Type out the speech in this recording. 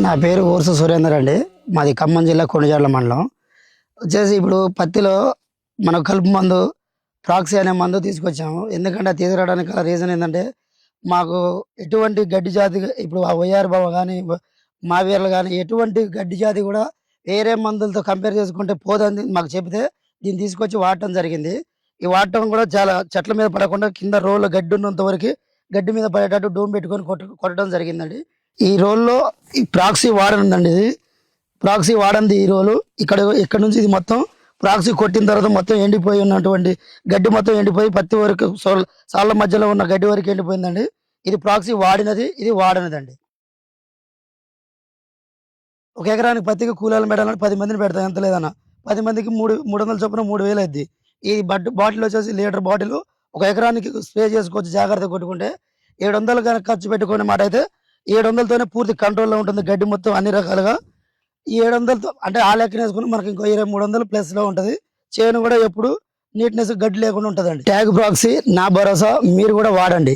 నా పేరు ఊర్సు సురేందర్ అండి. మాది ఖమ్మం జిల్లా కొణిజాల మండలం. వచ్చేసి ఇప్పుడు పత్తిలో మనం కలుపు మందు ప్రాక్సీ అనే మందు తీసుకొచ్చాము. ఎందుకంటే అది తీసుకురావడానికి గల రీజన్ ఏంటంటే మాకు ఎటువంటి గడ్డి జాతి ఇప్పుడు ఆ వైఆర్ బావ కానీ మావేర్లు కానీ ఎటువంటి గడ్డి జాతి కూడా వేరే మందులతో కంపేర్ చేసుకుంటే పోదని మాకు చెబితే దీన్ని తీసుకొచ్చి వాడటం జరిగింది. ఈ వాడటం కూడా చాలా చెట్ల మీద పడకుండా కింద రోడ్లో గడ్డి ఉన్నంత వరకు గడ్డి మీద పడేటట్టు డూమ్ పెట్టుకొని కొట్టడం జరిగిందండి. ఈ రోల్లో ఈ ప్రాక్సీ వాడనుందండి. ఇది ప్రాక్సీ వాడంది ఈ రోలు. ఇక్కడ నుంచి ఇది మొత్తం ప్రాక్సీ కొట్టిన తర్వాత మొత్తం ఎండిపోయి ఉన్నటువంటి గడ్డి మొత్తం ఎండిపోయి పత్తి వరకు సాళ్ళ మధ్యలో ఉన్న గడ్డి వరకు ఎండిపోయిందండి. ఇది ప్రాక్సీ వాడినది, ఇది వాడనిదండి. ఒక ఎకరానికి పత్తికి కూలీలు పెట్టాలంటే 10 మందిని పెడతాం, ఎంత లేదన్నా 10 మందికి 300 చొప్పున 3000 అయింది. ఈ బాటిల్ వచ్చేసి లీటర్ బాటిల్ ఒక ఎకరానికి స్ప్రే చేసుకోవచ్చు. జాగ్రత్త కొట్టుకుంటే 700 కనుక ఖర్చు పెట్టుకునే మాట అయితే 700తోనే పూర్తి కంట్రోల్లో ఉంటుంది గడ్డి మొత్తం అన్ని రకాలుగా. ఈ 700తో అంటే ఆ లెక్కన వేసుకుని మనకి ఇంకో 2300 ప్లస్ లో ఉంటది. చేను కూడా ఎప్పుడు నీట్నెస్ గడ్డి లేకుండా ఉంటదండి. ట్యాగ్ ప్రాక్సీ నా భరోసా, మీరు కూడా వాడండి.